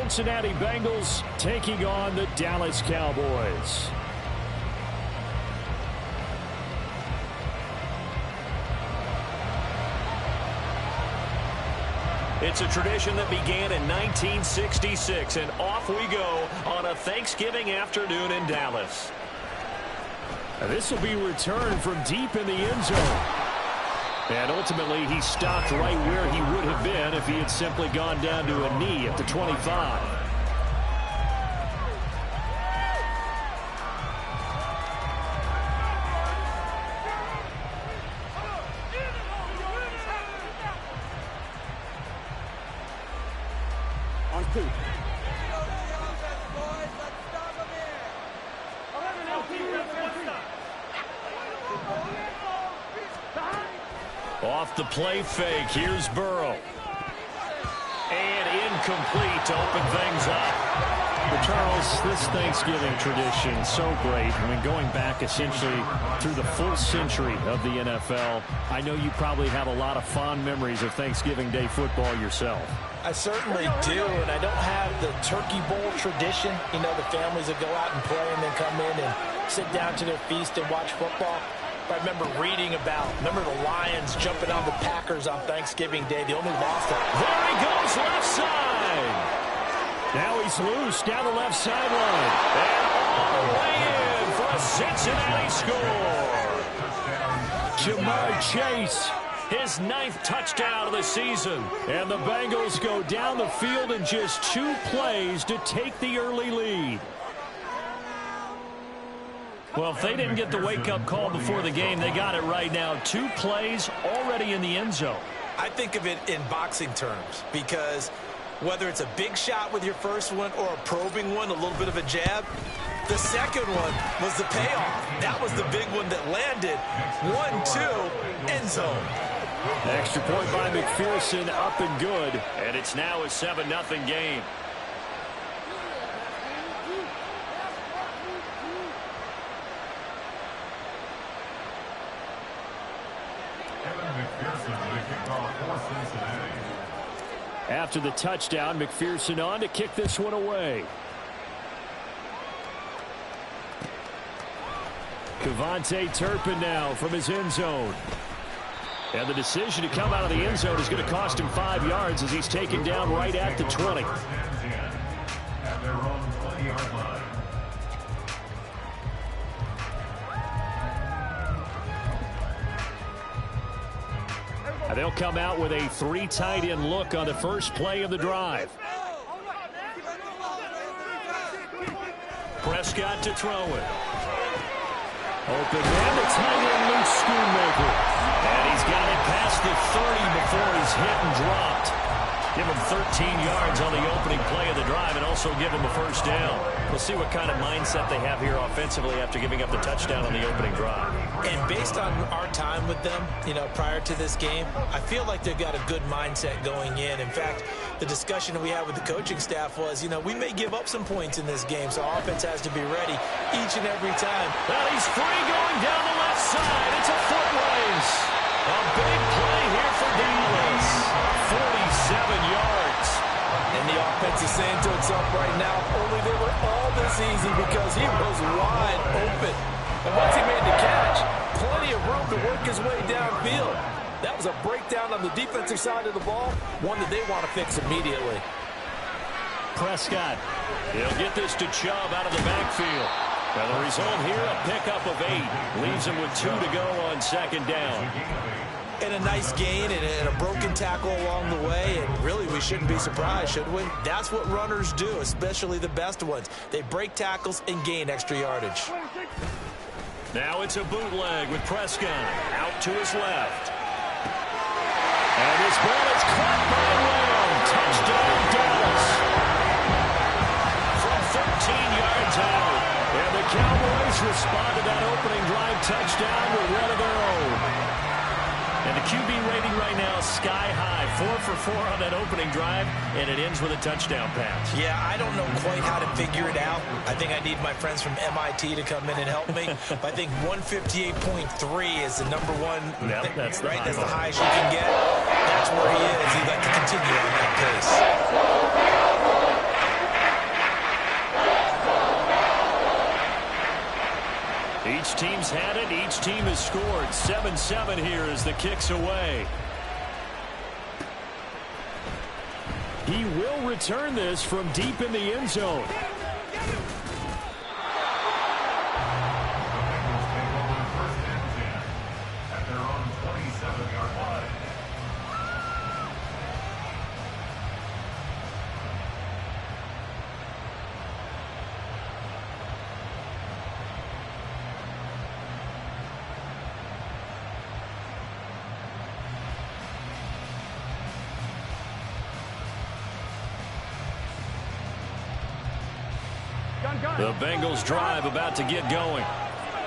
Cincinnati Bengals taking on the Dallas Cowboys. It's a tradition that began in 1966, and off we go on a Thanksgiving afternoon in Dallas. This will be returned from deep in the end zone. And ultimately, he stopped right where he would have been if he had simply gone down to a knee at the 25. On 2. Off the play fake, here's Burrow. And incomplete to open things up. Well, Charles, this Thanksgiving tradition, so great. I mean, going back essentially through the full century of the NFL, I know you probably have a lot of fond memories of Thanksgiving Day football yourself. I certainly do, and I don't have the Turkey Bowl tradition. You know, the families that go out and play and then come in and sit down to their feast and watch football. I remember reading remember the Lions jumping on the Packers on Thanksgiving Day. The only loss there he goes, left side. Now he's loose down the left sideline. And all the way in for a Cincinnati score. Jamar Chase, his 9th touchdown of the season. And the Bengals go down the field in just 2 plays to take the early lead. Well, if they didn't get the wake-up call before the game, they got it right now. 2 plays already in the end zone. I think of it in boxing terms because whether it's a big shot with your first one or a probing one, a little bit of a jab, the second one was the payoff. That was the big one that landed. 1-2, end zone. Extra point by McPherson, up and good. And it's now a 7-0 game. After the touchdown, McPherson on to kick this one away. Kevontae Turpin now from his end zone. And the decision to come out of the end zone is going to cost him 5 yards as he's taken down right at the 20. They'll come out with a 3 tight end look on the first play of the drive. Prescott to throw it. Open man, the tight end loose Schoonmaker. And he's got it past the 30 before he's hit and dropped. Give him 13 yards on the opening play of the drive and also give him a first down. We'll see what kind of mindset they have here offensively after giving up the touchdown on the opening drive. And based on our time with them, you know, prior to this game, I feel like they've got a good mindset going in. In fact, the discussion that we had with the coaching staff was, you know, we may give up some points in this game, so our offense has to be ready each and every time. Well, he's free going down the left side. It's a foot race. A big play here for Dallas. 47 yards. And the offense is saying to itself right now, only they were all this easy because he was wide open. And once he made the catch, plenty of room to work his way downfield. That was a breakdown on the defensive side of the ball, one that they want to fix immediately. Prescott, he'll get this to Chubb out of the backfield. Well, the result here, a pickup of 8. Leaves him with 2 to go on second down. And a nice gain and a broken tackle along the way. And really, we shouldn't be surprised, should we? That's what runners do, especially the best ones. They break tackles and gain extra yardage. Now it's a bootleg with Prescott out to his left. And this ball is caught by Lamb. Touchdown, Dallas. From 13 yards out. And the Cowboys respond to that opening drive touchdown with one of their own. And the QB rating right now, sky high. 4 for 4 on that opening drive, and it ends with a touchdown pass. Yeah, I don't know quite how to figure it out. I think I need my friends from MIT to come in and help me. But I think 158.3 is the number one. Yep, that's the right? high That's the mark. highest you can get. That's where he is. He'd like to continue on that pace. Each team's had it. Each team has scored. 7-7 here as the kick's away. He will return this from deep in the end zone. The Bengals drive about to get going.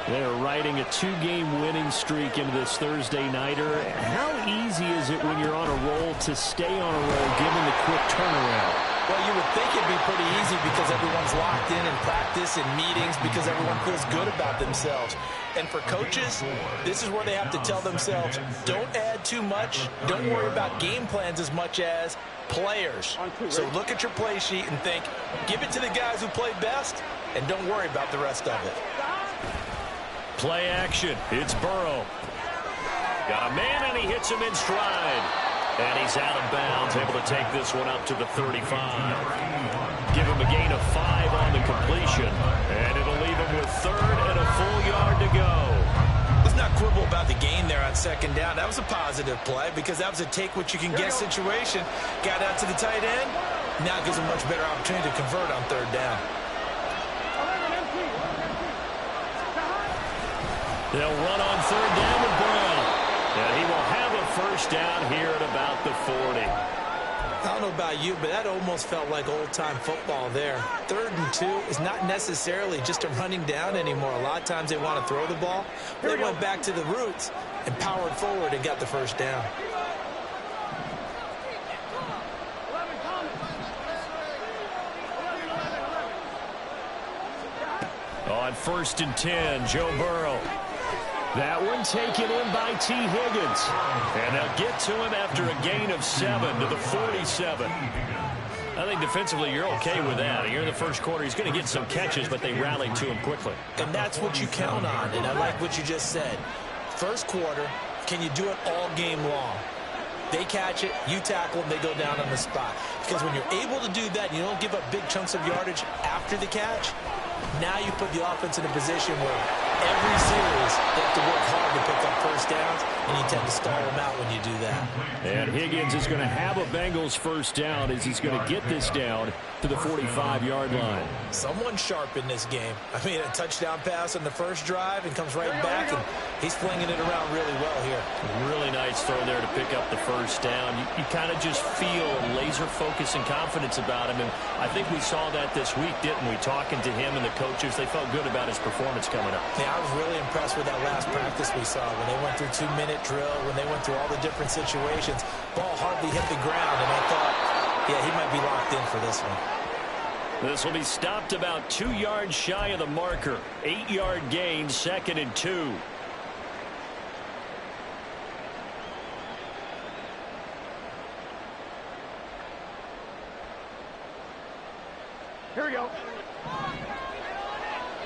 They're riding a 2-game winning streak into this Thursday nighter. How easy is it when you're on a roll to stay on a roll given the quick turnaround? Well, you would think it'd be pretty easy because everyone's locked in practice and meetings because everyone feels good about themselves. And for coaches, this is where they have to tell themselves, don't add too much. Don't worry about game plans as much as players. So look at your play sheet and think, give it to the guys who play best, and don't worry about the rest of it. Play action. It's Burrow. Got a man, and he hits him in stride. And he's out of bounds, able to take this one up to the 35. Give him a gain of 5 on the completion. And it'll leave him with 3rd and a full yard to go. Let's not quibble about the gain there on 2nd down. That was a positive play because that was a take-what-you-can-get situation. Got out to the tight end. Now gives him a much better opportunity to convert on 3rd down. They'll run on 3rd down with Brown. And he will have a 1st down here at about the 40. I don't know about you, but that almost felt like old-time football there. 3rd and 2 is not necessarily just a running down anymore. A lot of times they want to throw the ball. They went back to the roots and powered forward and got the 1st down. On 1st and 10, Joe Burrow. That one taken in by T. Higgins. And they'll get to him after a gain of 7 to the 47. I think defensively you're okay with that. You're in the first quarter. He's going to get some catches, but they rallied to him quickly. And that's what you count on, and I like what you just said. First quarter, can you do it all game long? They catch it, you tackle them, they go down on the spot. Because when you're able to do that, you don't give up big chunks of yardage after the catch, now you put the offense in a position where every series they have to work hard to pick up 1st downs, and you tend to stall them out when you do that. And Higgins is going to have a Bengals 1st down as he's going to get this down to the 45-yard line. Someone sharp in this game. I mean, a touchdown pass on the first drive and comes right back, and he's flinging it around really well here. Really nice throw there to pick up the 1st down. You kind of just feel laser focus and confidence about him, and I think we saw that this week, didn't we? Talking to him and the coaches, they felt good about his performance coming up. Yeah, I was really impressed with that last practice we saw when they went through 2-minute drill, when they went through all the different situations. Ball hardly hit the ground, and I thought, yeah, he might be locked in for this one. This will be stopped about 2 yards shy of the marker. 8-yard gain, 2nd and 2. Here we go.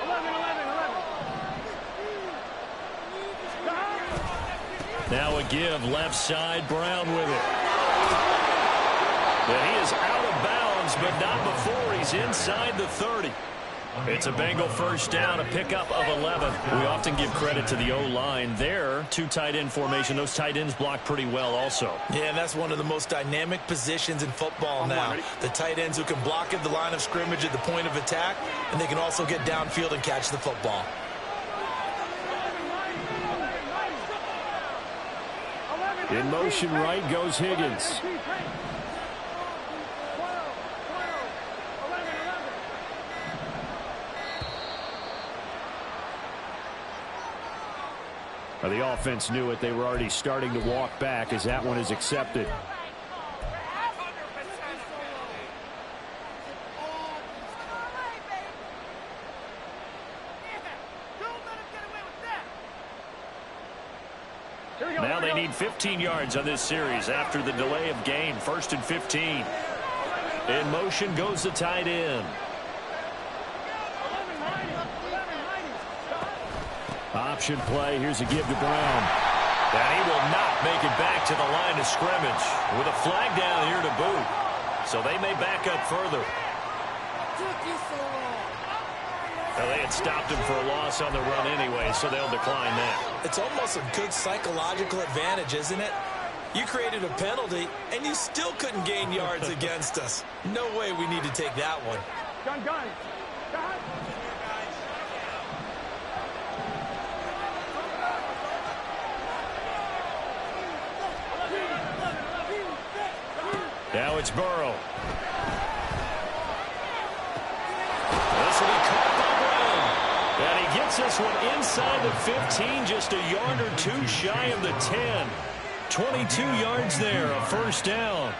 11. Now a give, left side, Brown with it. But he is out of bounds, but not before he's inside the 30. It's a Bengal 1st down, a pickup of 11. We often give credit to the O-line there. 2 tight end formation. Those tight ends block pretty well also. Yeah, and that's one of the most dynamic positions in football now. The tight ends who can block at the line of scrimmage at the point of attack, and they can also get downfield and catch the football. In motion right goes Higgins. The offense knew it. They were already starting to walk back as that one is accepted. Now they need 15 yards on this series after the delay of game. 1st and 15. In motion goes the tight end. Option play. Here's a give to Brown. And he will not make it back to the line of scrimmage with a flag down here to boot. So they may back up further. Well, they had stopped him for a loss on the run anyway, so they'll decline that. It's almost a good psychological advantage, isn't it? You created a penalty, and you still couldn't gain yards against us. No way we need to take that one. Gun. Now it's Burrow. This will be caught by Brown. And he gets this one inside the 15, just a yard or two shy of the 10. 22 yards there, a first down.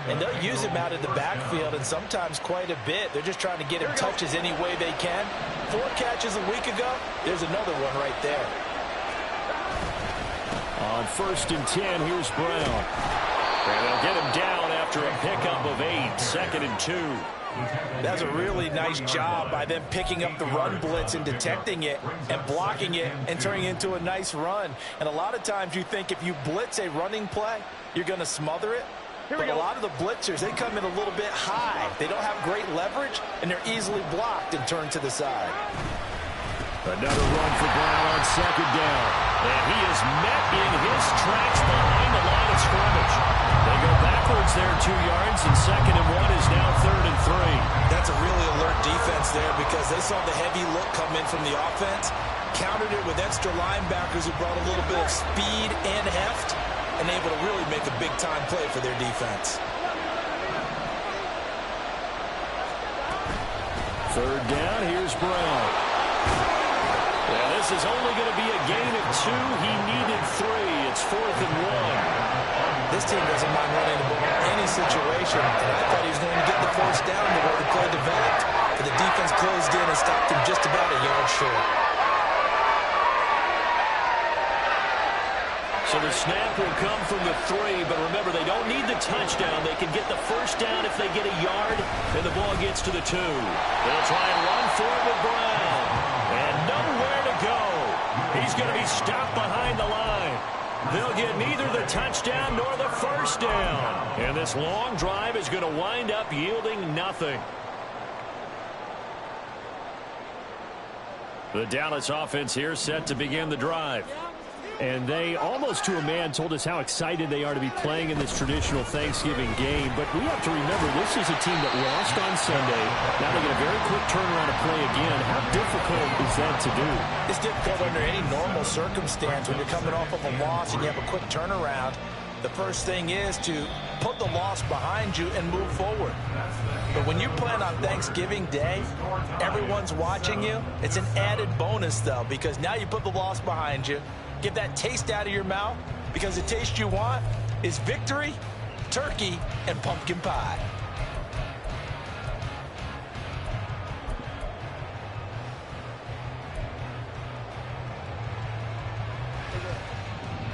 And they'll use him out in the backfield, and sometimes quite a bit. They're just trying to get him touches any way they can. 4 catches a week ago. There's another one right there. On 1st and 10, here's Brown. And they'll get him down after a pickup of 8, 2nd and 2. That's a really nice job by them picking up the run blitz and detecting it and blocking it and turning it into a nice run. And a lot of times you think if you blitz a running play, you're going to smother it. But a lot of the blitzers, they come in a little bit high. They don't have great leverage, and they're easily blocked and turned to the side. Another run for Brown on 2nd down. And he is met in his tracks behind the line of scrimmage. They go backwards there 2 yards, and 2nd and 1 is now 3rd and 3. That's a really alert defense there because they saw the heavy look come in from the offense, countered it with extra linebackers who brought a little bit of speed and heft, and able to really make a big-time play for their defense. 3rd down, here's Brown. Yeah, this is only going to be a gain of 2. He needed 3. It's 4th and 1. This team doesn't mind running the ball in any situation, and I thought he was going to get the first down the way the play developed, but the defense closed in and stopped him just about a yard short. So the snap will come from the 3, but remember, they don't need the touchdown. They can get the first down if they get a yard, and the ball gets to the 2. They'll try and run for it with Brown. And nowhere to go. He's going to be stopped behind the line. They'll get neither the touchdown nor the first down. And this long drive is going to wind up yielding nothing. The Dallas offense here set to begin the drive. And they, almost to a man, told us how excited they are to be playing in this traditional Thanksgiving game. But we have to remember, this is a team that lost on Sunday. Now they get a very quick turnaround to play again. How difficult is that to do? It's difficult under any normal circumstance when you're coming off of a loss and you have a quick turnaround. The first thing is to put the loss behind you and move forward. But when you're playing on Thanksgiving Day, everyone's watching you. It's an added bonus, though, because now you put the loss behind you. Get that taste out of your mouth, because the taste you want is victory, turkey, and pumpkin pie.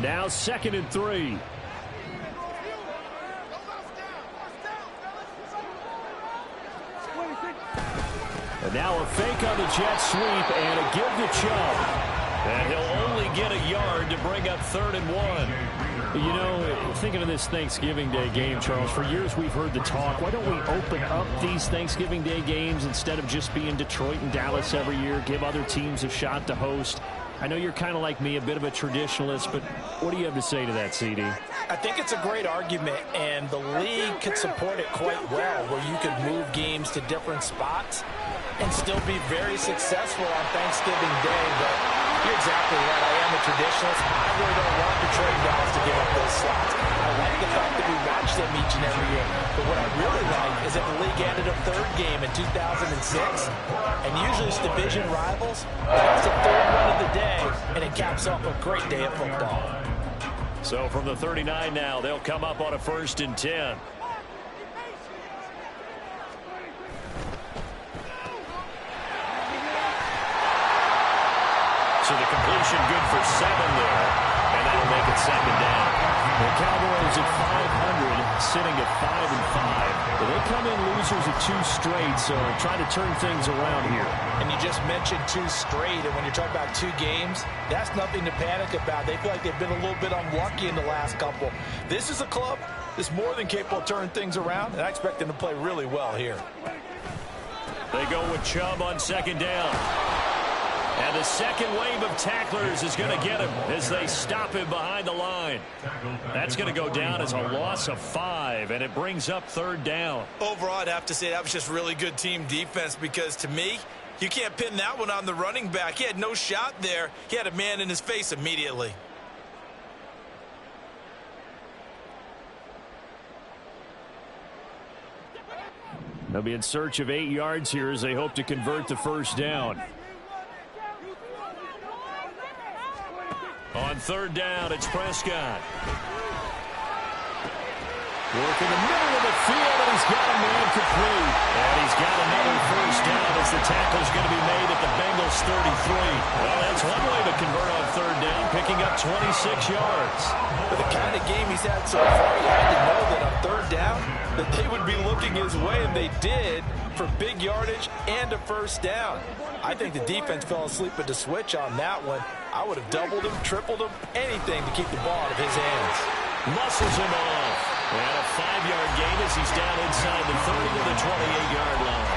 Now 2nd and 3. And now a fake on the jet sweep and a give to Chubb. And he'll only get a yard to bring up 3rd and 1. You know, thinking of this Thanksgiving Day game, Charles, for years we've heard the talk, why don't we open up these Thanksgiving Day games instead of just being Detroit and Dallas every year, give other teams a shot to host? I know you're kind of like me, a bit of a traditionalist, but what do you have to say to that, CD? I think it's a great argument, and the league could support it quite well, where you could move games to different spots and still be very successful on Thanksgiving Day. But you're exactly right. I am a traditionalist. I really don't want Detroit and Dallas to give up those slots. I like the fact that we watch them each and every year. But what I really like is that the league added a 3rd game in 2006, and usually it's division rivals. That's the 3rd one of the day, and it caps off a great day of football. So from the 39 now, they'll come up on a 1st and 10. So the completion good for 7 there, and that'll make it 2nd down. The Cowboys at 500 sitting at 5-5. But they come in losers of 2 straight, so trying to turn things around here. And you just mentioned 2 straight, and when you're talking about 2 games, that's nothing to panic about. They feel like they've been a little bit unlucky in the last couple. This is a club that's more than capable of turning things around, and I expect them to play really well here. They go with Chubb on 2nd down. And the second wave of tacklers is going to get him as they stop him behind the line. That's going to go down as a loss of 5, and it brings up 3rd down. Overall, I'd have to say that was just really good team defense because, to me, you can't pin that one on the running back. He had no shot there. He had a man in his face immediately. They'll be in search of 8 yards here as they hope to convert the 1st down. On 3rd down, it's Prescott. Work in the middle of the field, and he's got a man complete. And he's got another 1st down as the tackle's going to be made at the Bengals 33. Well, that's one way to convert on 3rd down, picking up 26 yards. With the kind of game he's had so far, you had to know that on 3rd down, that they would be looking his way, and they did, for big yardage and a 1st down. I think the defense fell asleep at the switch on that one. I would have doubled him, tripled him, anything to keep the ball out of his hands. Muscles him off. And a 5-yard gain as he's down inside the 30 to the 28-yard line.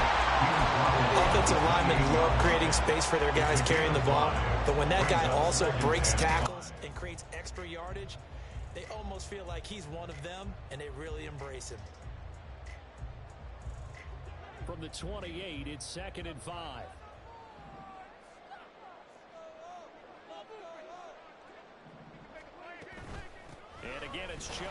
Offensive linemen love creating space for their guys carrying the ball, but when that guy also breaks tackles and creates extra yardage, they almost feel like he's one of them, and they really embrace him. From the 28, it's 2nd and 5. And again, it's Chubb.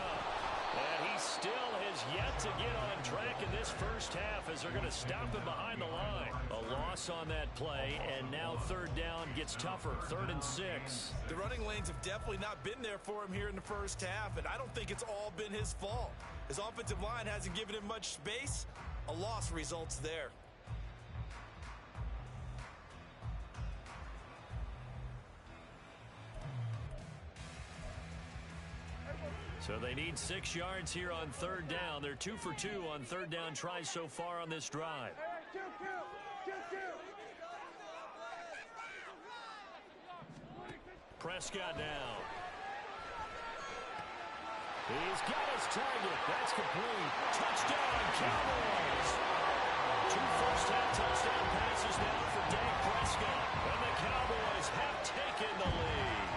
And he still has yet to get on track in this 1st half as they're going to stop him behind the line. A loss on that play, and now 3rd down gets tougher. 3rd and 6. The running lanes have definitely not been there for him here in the 1st half, and I don't think it's all been his fault. His offensive line hasn't given him much space. A loss results there. So they need 6 yards here on 3rd down. They're 2 for 2 on 3rd down tries so far on this drive. Prescott now. He's got his target. That's complete. Touchdown, Cowboys. 2 first-half touchdown passes now for Dak Prescott. And the Cowboys have taken the lead.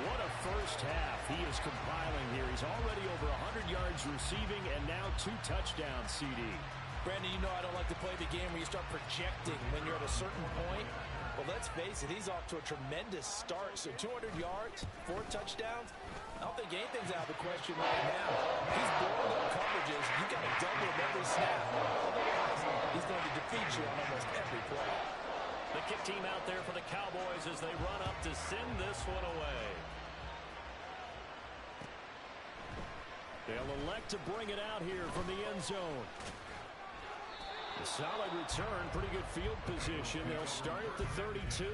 What a 1st half he is compiling here. He's already over 100 yards receiving and now 2 touchdowns, CD. Brandon, you know I don't like to play the game where you start projecting when you're at a certain point. Well, let's face it, he's off to a tremendous start. So 200 yards, 4 touchdowns. I don't think anything's out of the question right now. He's blowing up coverages. You got to double him every snap. Otherwise, he's going to defeat you on almost every play. The kick team out there for the Cowboys as they run up to send this one away. They'll elect to bring it out here from the end zone. A solid return, pretty good field position. They'll start at the 32.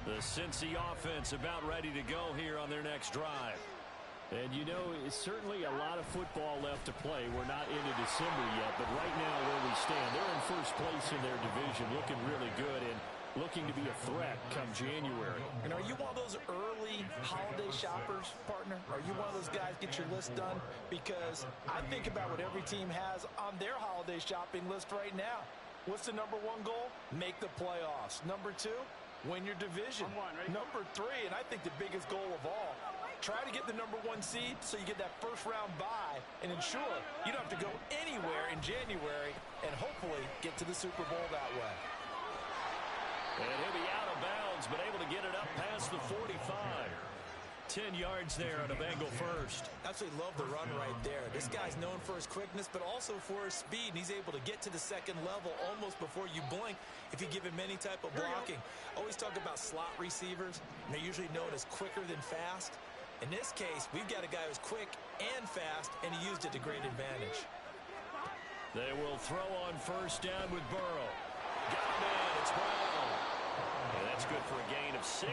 The Cincy offense about ready to go here on their next drive. And you know, it's certainly a lot of football left to play. We're not into December yet, but right now where we stand, they're in 1st place in their division, looking really good and looking to be a threat come January. And are you one of those early holiday shoppers, partner? Are you one of those guys get your list done? Because I think about what every team has on their holiday shopping list right now. What's the #1 goal? Make the playoffs. #2, win your division. #3, and I think the biggest goal of all, try to get the #1 seed so you get that 1st-round bye and ensure you don't have to go anywhere in January and hopefully get to the Super Bowl that way. And he'll be out of bounds, but able to get it up past the 45. 10 yards there on a Bengal 1st. Absolutely love the run right there. This guy's known for his quickness, but also for his speed. And he's able to get to the 2nd level almost before you blink if you give him any type of blocking. Always talk about slot receivers, and they're usually known as quicker than fast. In this case, we've got a guy who's quick and fast, and he used it to great advantage. They will throw on first down with Burrow. Got him in. It's Brown. And that's good for a gain of 6,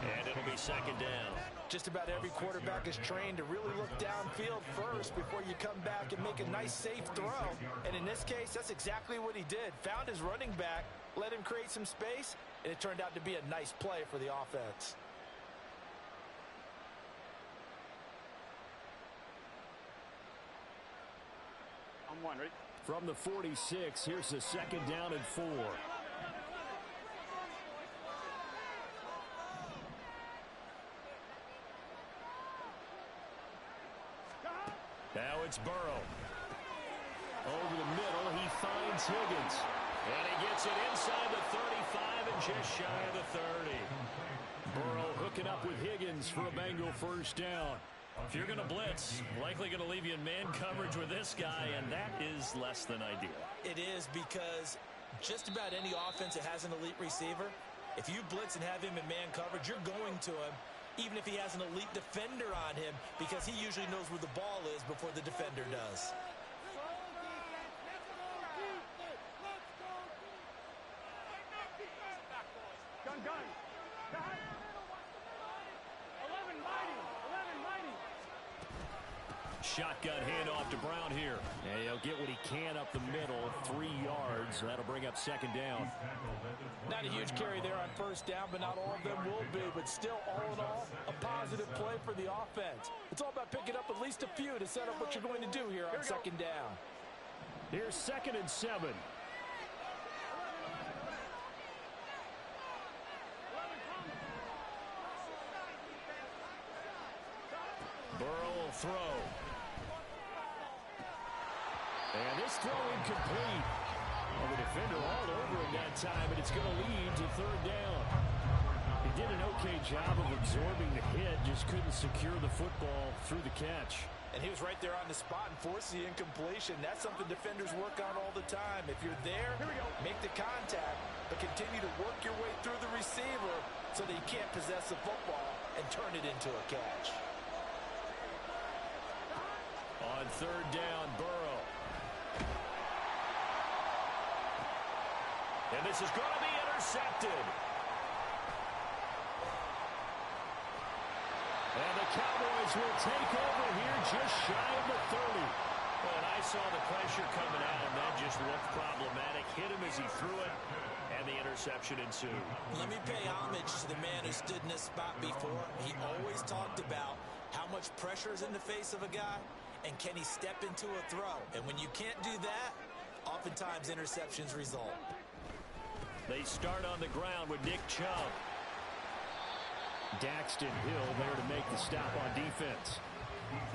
and it'll be second down. Just about every quarterback is trained to really look downfield first before you come back and make a nice, safe throw. And in this case, that's exactly what he did. Found his running back, let him create some space, and it turned out to be a nice play for the offense. I'm one, ready? From the 46, here's the second down and 4. Now it's Burrow. Over the middle, he finds Higgins. And he gets it inside the 35 and just shy of the 30. Burrow hooking up with Higgins for a Bengal first down. If you're going to blitz, likely going to leave you in man coverage with this guy, and that is less than ideal. It is, because just about any offense that has an elite receiver, if you blitz and have him in man coverage, you're going to him, even if he has an elite defender on him, because he usually knows where the ball is before the defender does. Gun. 11 mighty. Shotgun handoff to Brown here. And he'll get what he can up the middle, 3 yards. That'll bring up second down. Not a huge carry there on first down, but not all of them will be. But still, all in all, a positive play for the offense. It's all about picking up at least a few to set up what you're going to do here on second down. Here's 2nd and 7. Burrow will throw. And this throw incomplete. Well, the defender all over him that time, and it's going to lead to 3rd down. He did an okay job of absorbing the hit, just couldn't secure the football through the catch. And he was right there on the spot and forced the incompletion. That's something defenders work on all the time. If you're there, make the contact, but continue to work your way through the receiver so that you can't possess the football and turn it into a catch. On 3rd down, Burrow. And this is going to be intercepted. And the Cowboys will take over here just shy of the 30. Well, and I saw the pressure coming at him. That just looked problematic. Hit him as he threw it, and the interception ensued. Let me pay homage to the man who stood in this spot before. He always talked about how much pressure is in the face of a guy, and can he step into a throw. And when you can't do that, oftentimes interceptions result. They start on the ground with Nick Chubb. Daxton Hill there to make the stop on defense.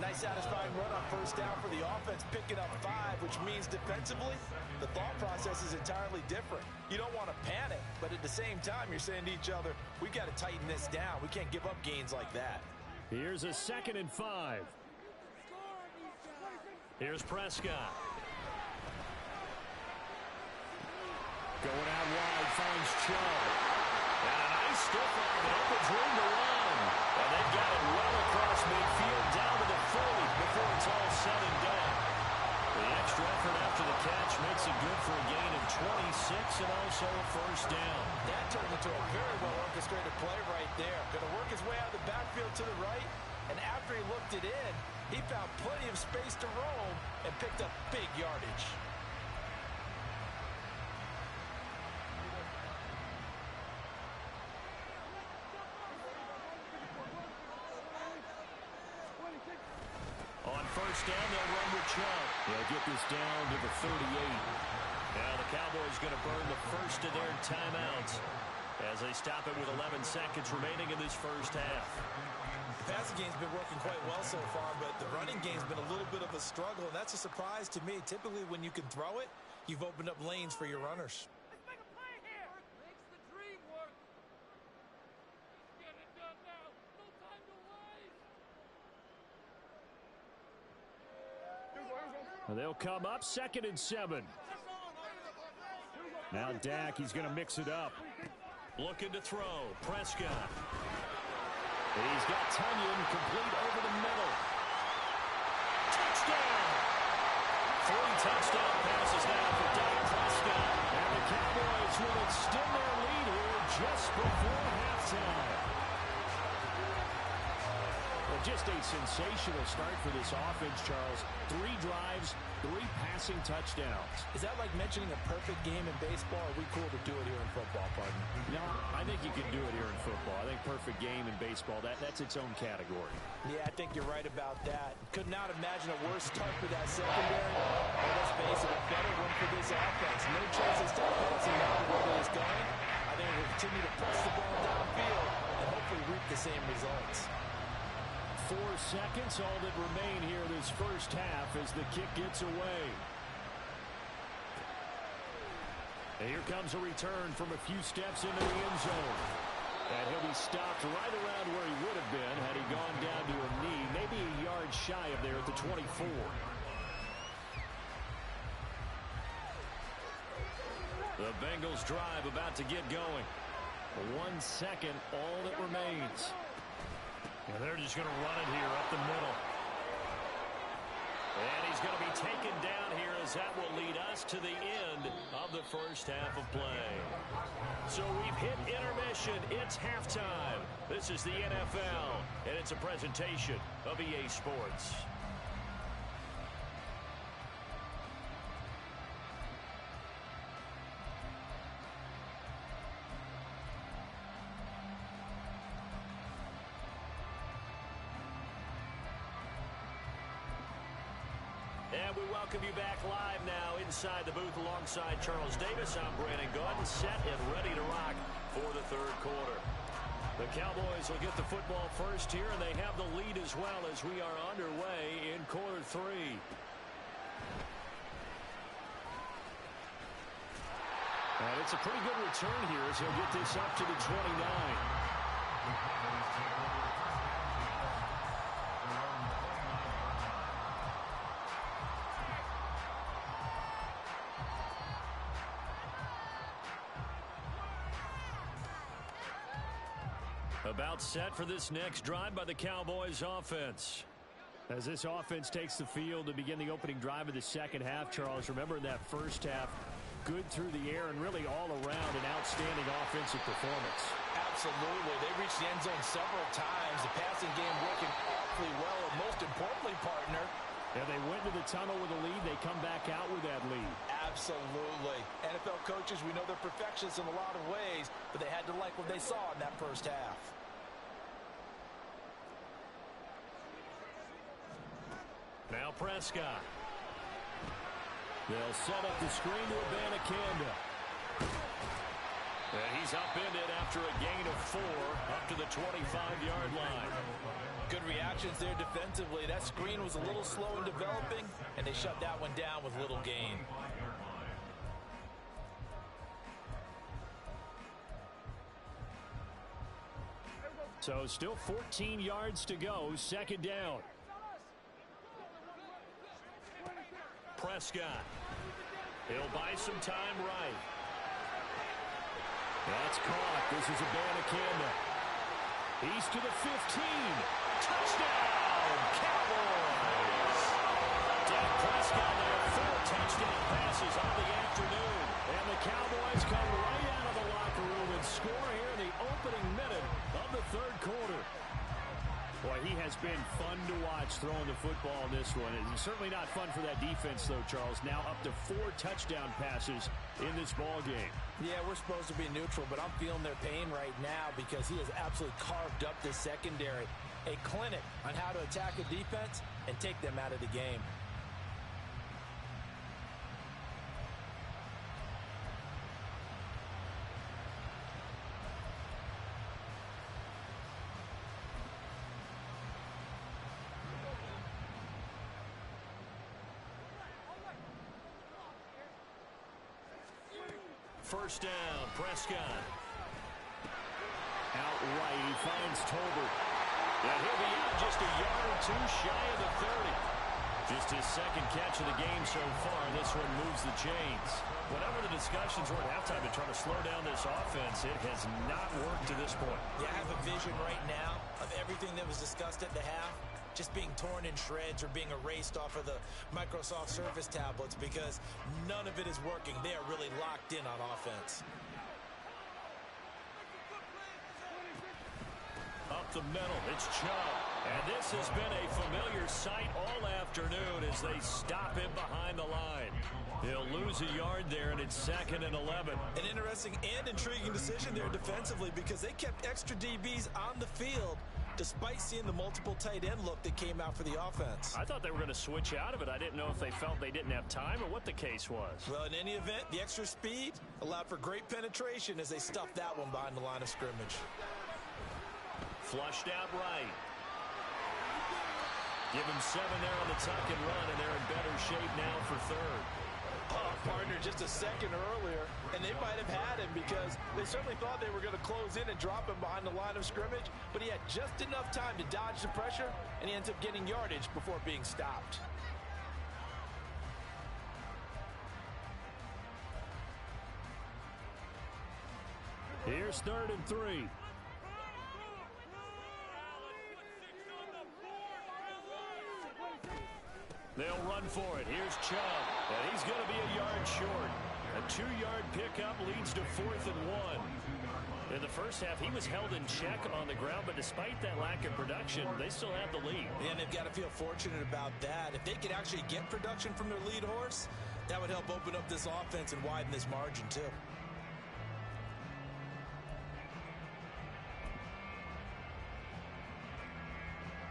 Nice satisfying run on first down for the offense, picking up 5, which means defensively, the thought process is entirely different. You don't want to panic, but at the same time, you're saying to each other, we've got to tighten this down. We can't give up gains like that. Here's a 2nd and 5. Here's Prescott. Going out wide, finds Chubb. And a nice stiff arm that opens room to run. And they've got it well across midfield down to the 40 before it's all said and done. The extra effort after the catch makes it good for a gain of 26 and also a first down. That turned into a very well-orchestrated play right there. Going to work his way out of the backfield to the right, and after he looked it in, he found plenty of space to roam and picked up big yardage. On first down, they'll run with Chubb. They'll get this down to the 38. Now the Cowboys going to burn the first of their timeouts as they stop it with 11 seconds remaining in this first half. The passing game's been working quite well so far, but the running game's been a little bit of a struggle, and that's a surprise to me. Typically, when you can throw it, you've opened up lanes for your runners. Let's make a play here. Makes the dream work. Let's get it done now. No time to waste. They'll come up 2nd and 7. Now Dak, he's going to mix it up. Looking to throw. Prescott. He's got Tunyon complete over the middle. Touchdown! 3 touchdown passes now for Dak Prescott. And the Cowboys will extend their lead here just before halftime. Well, just a sensational start for this offense, Charles. 3 drives, 3 passing touchdowns. Is that like mentioning a perfect game in baseball, or are we cool to do it here in football, partner? No, I think you can do it here in football. I think perfect game in baseball, that's its own category. Yeah, I think you're right about that. Could not imagine a worse start for that secondary. Well, let's face it, a better one for this offense. No chance to stop passing now the way it's going. I think we'll continue to press the ball downfield and hopefully reap the same results. 4 seconds, all that remain here this first half as the kick gets away. And here comes a return from a few steps into the end zone. And he'll be stopped right around where he would have been had he gone down to a knee, maybe a yard shy of there at the 24. The Bengals drive about to get going. 1 second, all that remains. And they're just going to run it here up the middle. And he's going to be taken down here as that will lead us to the end of the first half of play. So we've hit intermission. It's halftime. This is the NFL, and it's a presentation of EA Sports. And we welcome you back live now inside the booth alongside Charles Davis. I'm Brandon Gaudin, set and ready to rock for the third quarter. The Cowboys will get the football first here, and they have the lead as well as we are underway in quarter 3. And it's a pretty good return here as he'll get this up to the 29. About set for this next drive by the Cowboys offense. As this offense takes the field to begin the opening drive of the second half, Charles, remember in that first half, good through the air and really all around an outstanding offensive performance. Absolutely. They reached the end zone several times. The passing game working awfully well, and most importantly, partner, and they went to the tunnel with a lead. They come back out with that lead. Absolutely. NFL coaches, we know they're perfectionists in a lot of ways, but they had to like what they saw in that first half. Now Prescott. They'll set up the screen to Abanikanda. And he's upended after a gain of 4 up to the 25-yard line. Good reactions there defensively. That screen was a little slow in developing, and they shut that one down with little gain. So still 14 yards to go, second down. Prescott. He'll buy some time right. That's caught. This is Abanikanda. He's to the 15. Touchdown, Cowboys! Dak Prescott now 4 touchdown passes on the afternoon. And the Cowboys come right out of the locker room and score here in the opening minute of the third quarter. Boy, he has been fun to watch throwing the football in this one. It's certainly not fun for that defense, though, Charles. Now up to 4 touchdown passes in this ball game. Yeah, we're supposed to be neutral, but I'm feeling their pain right now because he has absolutely carved up this secondary. A clinic on how to attack a defense and take them out of the game. First down, Prescott. Outright, he finds Tolbert. And he'll be out just a yard or 2 shy of the 30. Just his second catch of the game so far. This one moves the chains. Whatever the discussions were at halftime to try to slow down this offense, it has not worked to this point. Yeah, I have a vision right now of everything that was discussed at the half just being torn in shreds or being erased off of the Microsoft Surface tablets because none of it is working. They are really locked in on offense. Up the middle, it's Chubb. And this has been a familiar sight all afternoon as they stop him behind the line. He'll lose a yard there, and it's 2nd and 11. An interesting and intriguing decision there defensively because they kept extra DBs on the field despite seeing the multiple tight end look that came out for the offense. I thought they were going to switch out of it. I didn't know if they felt they didn't have time or what the case was. Well, in any event, the extra speed allowed for great penetration as they stuffed that one behind the line of scrimmage. Flushed out right. Give him 7 there on the tuck and run, and they're in better shape now for 3rd. Oh, partner, just a second earlier, and they might have had him because they certainly thought they were going to close in and drop him behind the line of scrimmage, but he had just enough time to dodge the pressure, and he ends up getting yardage before being stopped. Here's 3rd and 3. They'll run for it. Here's Chubb, and he's going to be a yard short. A 2-yard pickup leads to 4th and 1. In the first half, he was held in check on the ground, but despite that lack of production, they still have the lead. And they've got to feel fortunate about that. If they could actually get production from their lead horse, that would help open up this offense and widen this margin too.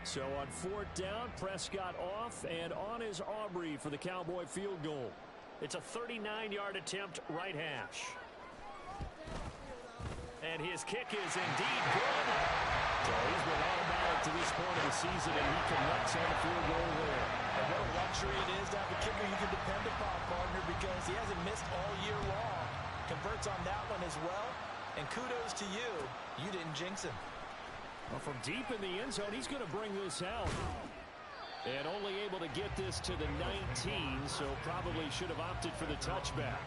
So on 4th down, Prescott off, and on is Aubrey for the Cowboy field goal. It's a 39-yard attempt, right hash. And his kick is indeed good. So he's been automatic to this point of the season, and he connects on the field goal there. And what a luxury it is to have a kicker you can depend upon, partner, because he hasn't missed all year long. Converts on that one as well. And kudos to you. You didn't jinx him. Well, from deep in the end zone, he's going to bring this out. And only able to get this to the 19, so probably should have opted for the touchback.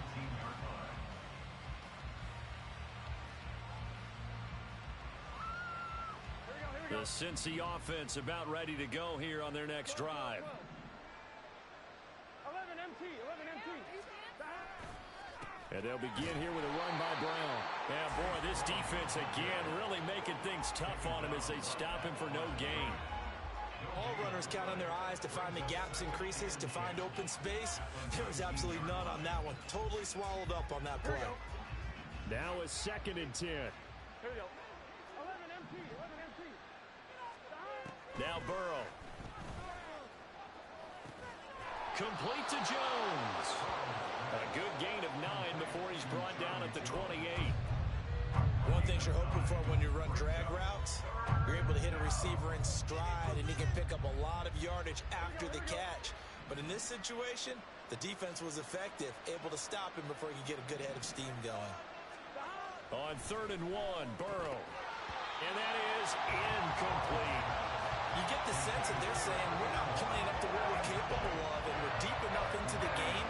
The Cincy offense about ready to go here on their next drive. 11 MT, 11 MT. And they'll begin here with a run by Brown. And boy, this defense again really making things tough on him as they stop him for no gain. All runners count on their eyes to find the gaps and creases, to find open space. There was absolutely none on that one. Totally swallowed up on that play. Now a 2nd and 10. Here we go. 11 MT, 11 MT. Now Burrow. Complete to Jones. A good gain of 9 before he's brought down at the 28. One thing you're hoping for when you run drag routes, you're able to hit a receiver in stride, and he can pick up a lot of yardage after the catch. But in this situation, the defense was effective, able to stop him before he could get a good head of steam going. On 3rd and 1, Burrow. And that is incomplete. You get the sense that they're saying we're not playing up to what we're capable of, and we're deep enough into the game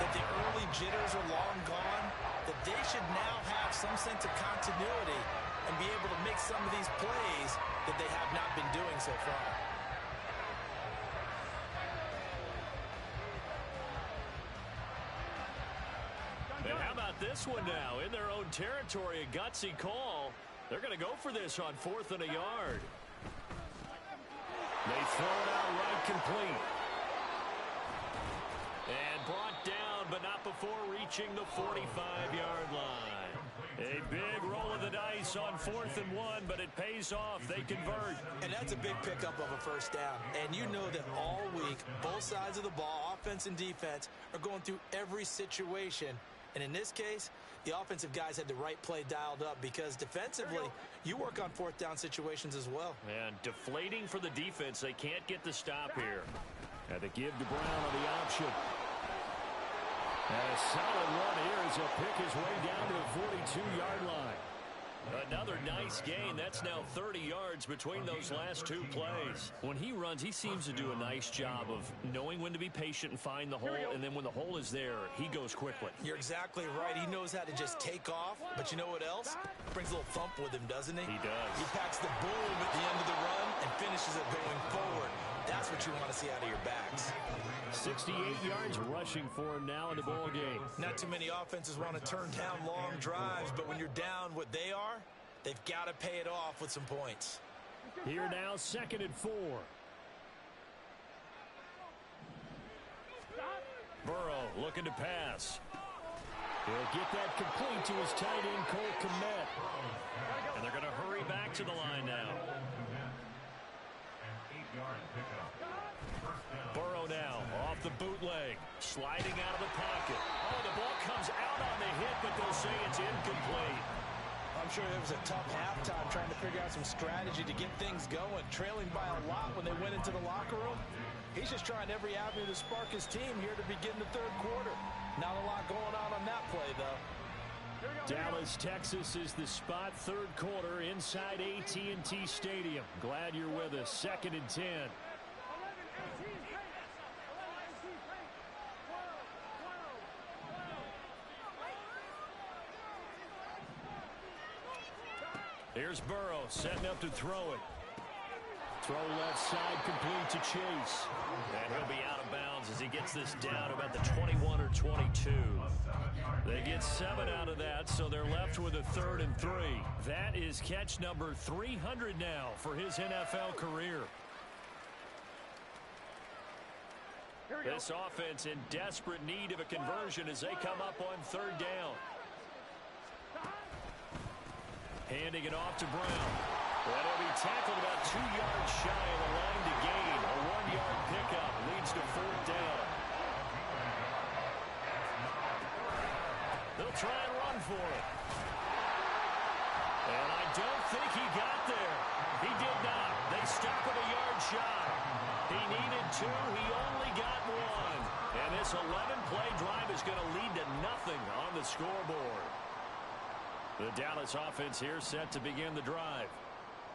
that the early jitters are long gone, that they should now have some sense of continuity and be able to make some of these plays that they have not been doing so far. And how about this one now? In their own territory, a gutsy call. They're going to go for this on 4th and a yard. They throw it out right complete. And brought down, but not before reaching the 45-yard line. A big roll of the dice on 4th and 1, but it pays off. They convert. And that's a big pickup of a first down. And you know that all week, both sides of the ball, offense and defense, are going through every situation. And in this case, the offensive guys had the right play dialed up because defensively, you work on 4th down situations as well. And deflating for the defense. They can't get the stop here. Had to give to Brown on the option. And a solid run here as he'll pick his way down to the 42-yard line. Another nice gain. That's now 30 yards between those last two plays. When he runs, he seems to do a nice job of knowing when to be patient and find the hole, and then when the hole is there, he goes quickly. You're exactly right. He knows how to just take off, but you know what else? Brings a little thump with him, doesn't he? He does. He packs the boom at the end of the run and finishes it going forward. That's what you want to see out of your backs. 68 yards rushing for him now in the ball game. Not too many offenses want to turn down long drives, but when you're down what they are, they've got to pay it off with some points. Here now, 2nd and 4. Burrow looking to pass. He'll get that complete to his tight end, Cole Kmet. And they're going to hurry back to the line now. Burrow now off the bootleg, sliding out of the pocket. Oh, the ball comes out on the hit, but they'll say it's incomplete. I'm sure it was a tough halftime trying to figure out some strategy to get things going, trailing by a lot when they went into the locker room. He's just trying every avenue to spark his team here to begin the third quarter. Not a lot going on that play, though. Dallas, Texas is the spot, third quarter inside AT&T Stadium. Glad you're with us. 2nd and 10. Here's Burrow setting up to throw it. Throw left side complete to Chase. And he'll be out of bounds as he gets this down about the 21 or 22. They get 7 out of that, so they're left with a 3rd and 3. That is catch number 300 now for his NFL career. This offense in desperate need of a conversion as they come up on 3rd down. Handing it off to Brown. And he'll be tackled about 2 yards shy of the line to gain. A 1-yard pickup leads to 4th down. They'll try and run for it. And I don't think he got there. He did not. They stop him a yard shy. He needed 2. He only got 1. And this 11-play drive is going to lead to nothing on the scoreboard. The Dallas offense here set to begin the drive.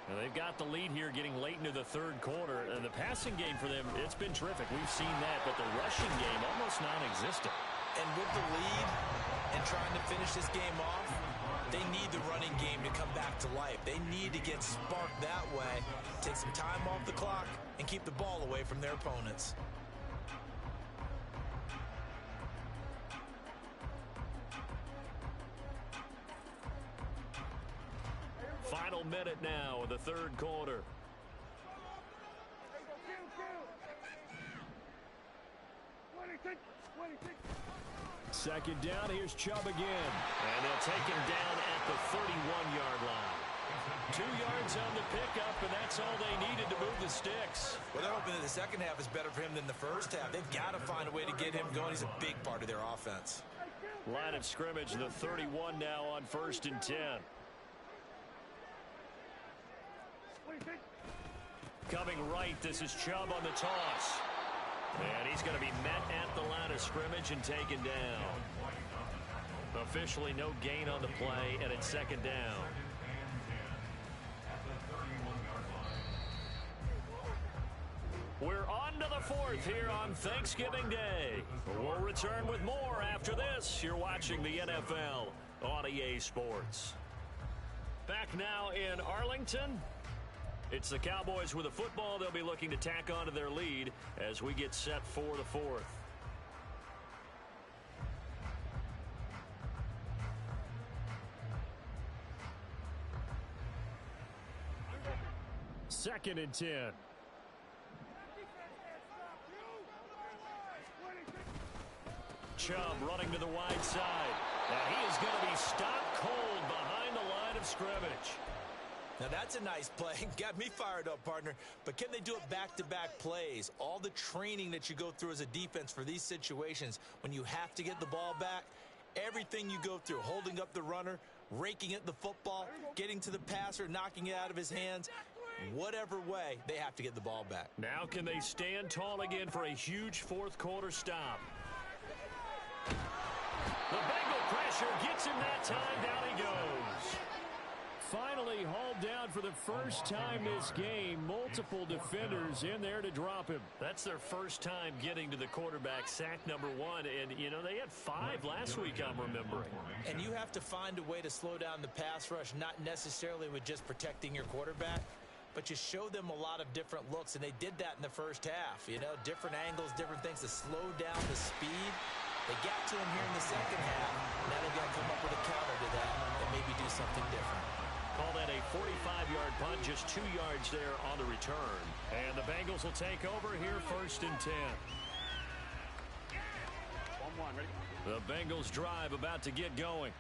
And they've got the lead here getting late into the third quarter. And the passing game for them, it's been terrific. We've seen that, but the rushing game almost non-existent. And with the lead and trying to finish this game off, they need the running game to come back to life. They need to get sparked that way, take some time off the clock, and keep the ball away from their opponents. Final minute now of the third quarter. Second down, here's Chubb again. And they'll take him down at the 31-yard line. 2 yards on the pickup, and that's all they needed to move the sticks. Well, they're hoping that the second half is better for him than the first half. They've got to find a way to get him going. He's a big part of their offense. Line of scrimmage, the 31 now on 1st and 10. Coming right, this is Chubb on the toss. And he's going to be met at the line of scrimmage and taken down. Officially no gain on the play, and it's second down. We're on to the fourth here on Thanksgiving Day. We'll return with more after this. You're watching the NFL on EA Sports. Back now in Arlington. It's the Cowboys with a football. They'll be looking to tack on to their lead as we get set for the fourth. Second and 10. Chubb running to the wide side. And he is going to be stopped cold behind the line of scrimmage. Now that's a nice play. Got me fired up, partner. But can they do it back-to-back plays? All the training that you go through as a defense for these situations, when you have to get the ball back, everything you go through, holding up the runner, raking at the football, getting to the passer, knocking it out of his hands, whatever way, they have to get the ball back. Now can they stand tall again for a huge fourth quarter stop? The Bengal pressure gets him that time. Down he goes. finally hauled down for the first time this game. Multiple defenders in there to drop him. That's their first time getting to the quarterback, sack number 1. And, you know, they had 5 last week, I'm remembering. And you have to find a way to slow down the pass rush, not necessarily with just protecting your quarterback, but you show them a lot of different looks, and they did that in the first half. You know, different angles, different things to slow down the speed. They got to him here in the second half. Now they've got to come up with a counter to that and maybe do something different. Call that a 45-yard punt, just 2 yards there on the return. And the Bengals will take over here, 1st and 10. 1-1, ready? The Bengals drive about to get going.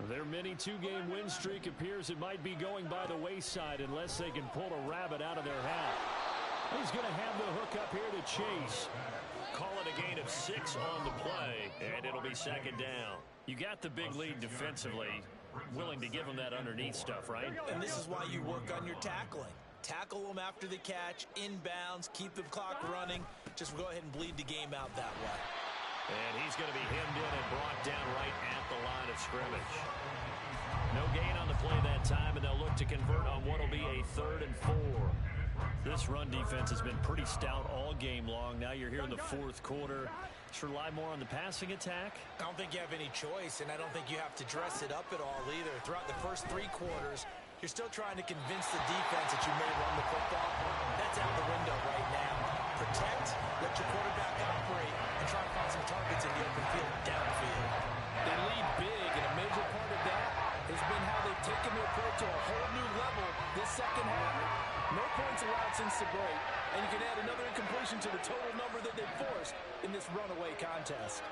Their mini 2-game win streak appears it might be going by the wayside unless they can pull a rabbit out of their hat. He's going to have the hook up here to Chase. Call it a gain of 6 on the play, and it'll be 2nd down. You got the big lead defensively, willing to give them that underneath stuff, right? And this is why you work on your tackling. Tackle them after the catch, inbounds, keep the clock running. Just go ahead and bleed the game out that way. And he's going to be hemmed in and brought down right at the line of scrimmage. No gain on the play that time, and they'll look to convert on what will be a 3rd and 4. This run defense has been pretty stout all game long. Now you're here in the 4th quarter. Just rely more on the passing attack. I don't think you have any choice, and I don't think you have to dress it up at all either. Throughout the first 3 quarters, you're still trying to convince the defense that you may run the football. That's out the window right now. Protect, let your quarterback operate, and try to find some targets in the open field downfield. They lead big, and a major part of that has been how they've taken their play to a whole new level this second half. No points allowed since the break, and you can add another incompletion to the total number that they forced in this runaway contest.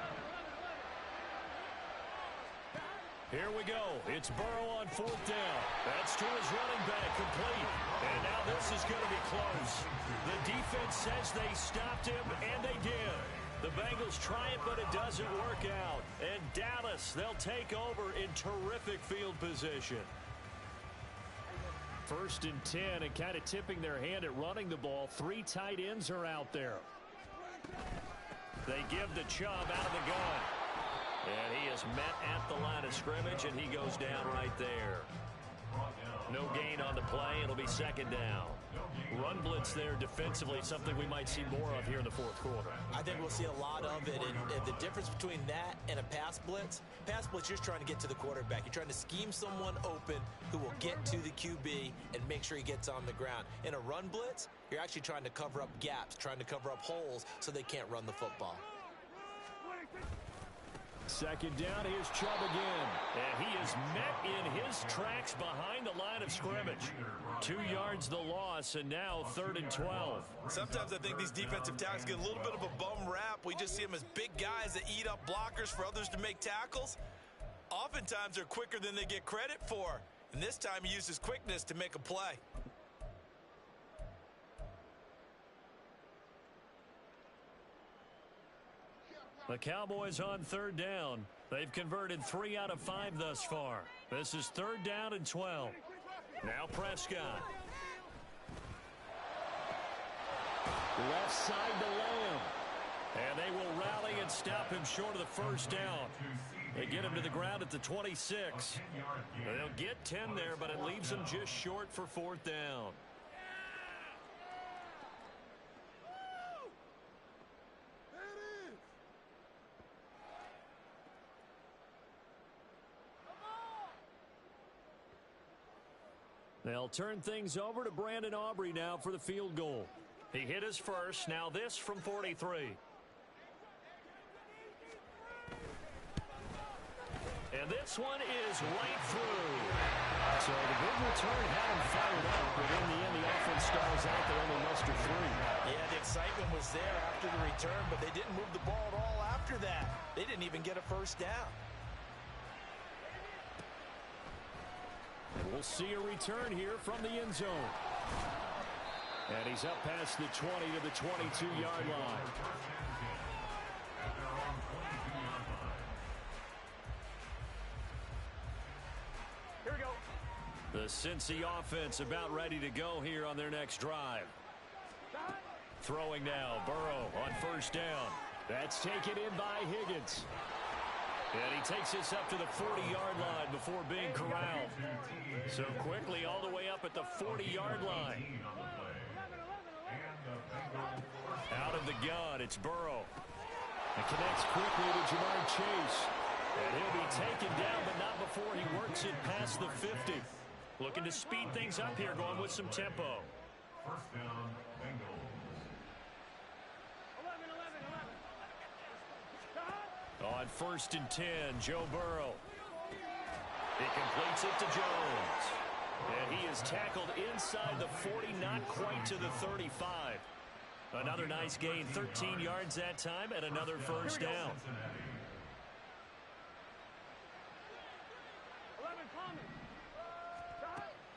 Here we go. It's Burrow on 4th down. That's to his running back, complete. And now this is going to be close. The defense says they stopped him, and they did. The Bengals try it, but it doesn't work out. And Dallas, they'll take over in terrific field position. 1st and 10, and kind of tipping their hand at running the ball. 3 tight ends are out there. They give the Chubb out of the gun. And he is met at the line of scrimmage, and he goes down right there. No gain on the play. It'll be 2nd down. Run blitz there defensively, something we might see more of here in the 4th quarter. I think we'll see a lot of it, and the difference between that and a pass blitz, you're just trying to get to the quarterback. You're trying to scheme someone open who will get to the QB and make sure he gets on the ground. In a run blitz, you're actually trying to cover up gaps, trying to cover up holes so they can't run the football. 2nd down, here's Chubb again. And he is met in his tracks behind the line of scrimmage. 2 yards the loss, and now 3rd and 12. Sometimes I think these defensive tackles get a little bit of a bum rap. We just see them as big guys that eat up blockers for others to make tackles. Oftentimes they're quicker than they get credit for. And this time he uses quickness to make a play. The Cowboys on 3rd down. They've converted 3 out of 5 thus far. This is 3rd down and 12. Now Prescott. Left side to Lamb. And they will rally and stop him short of the 1st down. They get him to the ground at the 26. They'll get 10 there, but it leaves them just short for 4th down. They'll turn things over to Brandon Aubrey now for the field goal. He hit his first. Now this from 43. And this one is right through. So the big return had him fired up, but in the end the offense stalls out. They only mustered 3. Yeah, the excitement was there after the return, but they didn't move the ball at all after that. They didn't even get a 1st down. And we'll see a return here from the end zone. And he's up past the 20 to the 22-yard line. Here we go. The Cincy offense about ready to go here on their next drive. Throwing now, Burrow on 1st down. That's taken in by Higgins. And he takes this up to the 40-yard line before being corralled. So quickly all the way up at the 40-yard line. Out of the gun, it's Burrow. And connects quickly to Jamar Chase. And he'll be taken down, but not before he works it past the 50. Looking to speed things up here, going with some tempo. First down, Bengals. On 1st and 10, Joe Burrow. He completes it to Jones. And he is tackled inside the 40, not quite to the 35. Another nice gain, 13 yards that time, and another first down.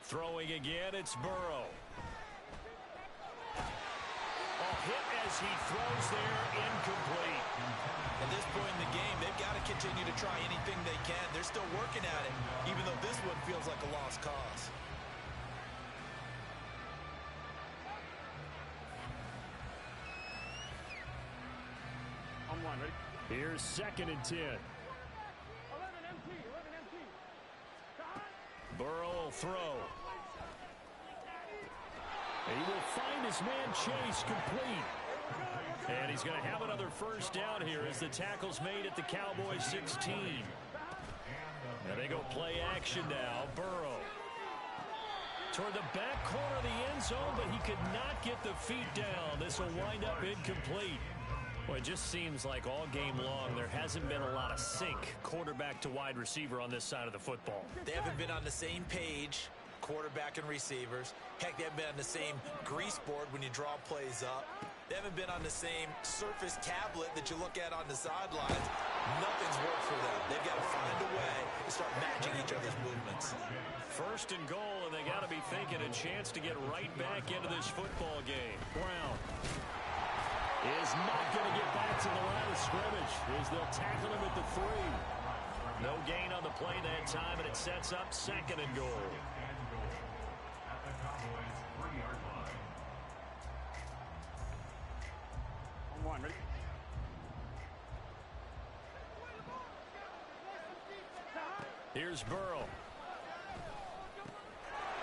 Throwing again, it's Burrow. Hit as he throws there, incomplete. At this point in the game, they've got to continue to try anything they can. They're still working at it, even though this one feels like a lost cause. On one, ready? Here's 2nd and 10. 11 empty. Burrow will throw. He will find his man Chase complete. And he's going to have another first down here as the tackle's made at the Cowboys 16. And they go play action now. Burrow toward the back corner of the end zone, but he could not get the feet down. This will wind up incomplete. Well, it just seems like all game long there hasn't been a lot of sync quarterback to wide receiver on this side of the football. They haven't been on the same page, quarterback and receivers. Heck, they haven't been on the same grease board when you draw plays up. They haven't been on the same surface tablet that you look at on the sidelines. Nothing's worked for them. They've got to find a way to start matching each other's movements. 1st and goal, and they got to be thinking a chance to get right back into this football game. Brown is not going to get back to the line of scrimmage as they'll tackle him at the 3. No gain on the play that time, and it sets up 2nd and goal. At the Cowboys 3-yard line. On one, ready? Here's Burrow.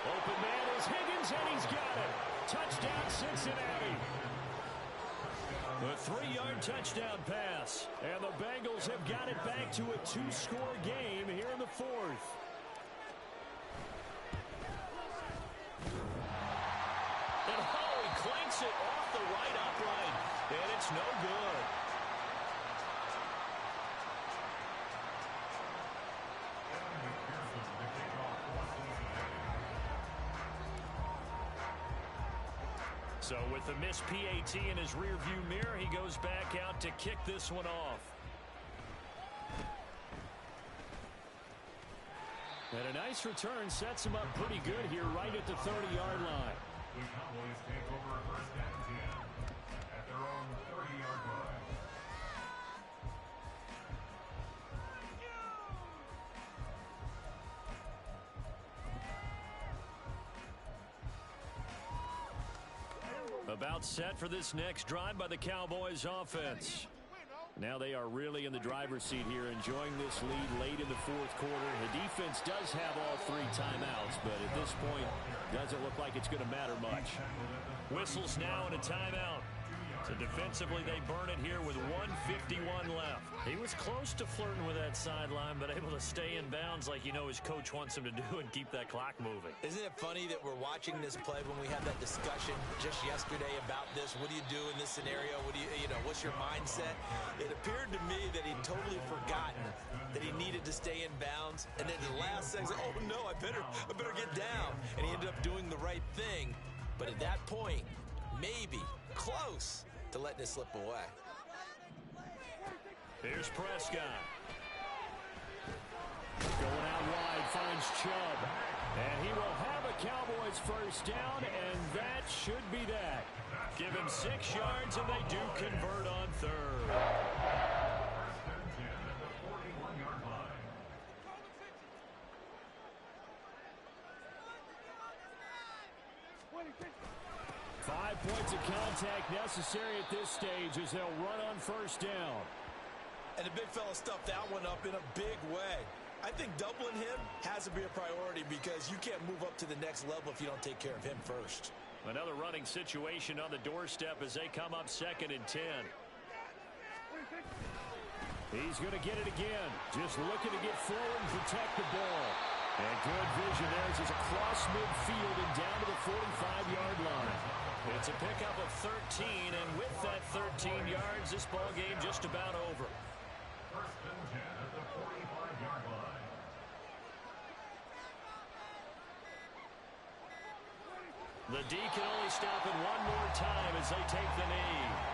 Open man is Higgins, and he's got it. Touchdown, Cincinnati. A 3-yard touchdown pass. And the Bengals have got it back to a 2-score game here in the 4th. And he clanks it off the right upright. And it's no good. So with the missed PAT in his rearview mirror, he goes back out to kick this one off. And a nice return sets him up pretty good here right at the 30-yard line. The Cowboys take over 1st and 10 at their own 30-yard line. About set for this next drive by the Cowboys offense. Now they are really in the driver's seat here, enjoying this lead late in the 4th quarter. The defense does have all 3 timeouts, but at this point, doesn't look like it's going to matter much. Whistles now and a timeout. So defensively, they burn it here with 1:51 left. He was close to flirting with that sideline, but able to stay in bounds like you know his coach wants him to do and keep that clock moving. Isn't it funny that we're watching this play when we had that discussion just yesterday about this? What do you do in this scenario? What do you know, what's your mindset? It appeared to me that he'd totally forgotten that he needed to stay in bounds. And then the last second, oh no, I better get down. And he ended up doing the right thing. But at that point, maybe close to letting it slip away. Here's Prescott. Going out wide, finds Chubb. And he will have a Cowboys first down, and that should be that. Give him 6 yards, and they do convert on 3rd. 1st and 10 at the 41-yard line. 5 points of contact necessary at this stage as they'll run on first down. And the big fella stuffed that one up in a big way. I think doubling him has to be a priority because you can't move up to the next level if you don't take care of him first. Another running situation on the doorstep as they come up 2nd and 10. He's going to get it again. Just looking to get forward and protect the ball. And good vision there as he's across midfield and down to the 45-yard line. It's a pickup of 13, and with that 13 yards, this ball game just about over. 1st and 10 at the 45-yard line. The D can only stop it one more time as they take the knee.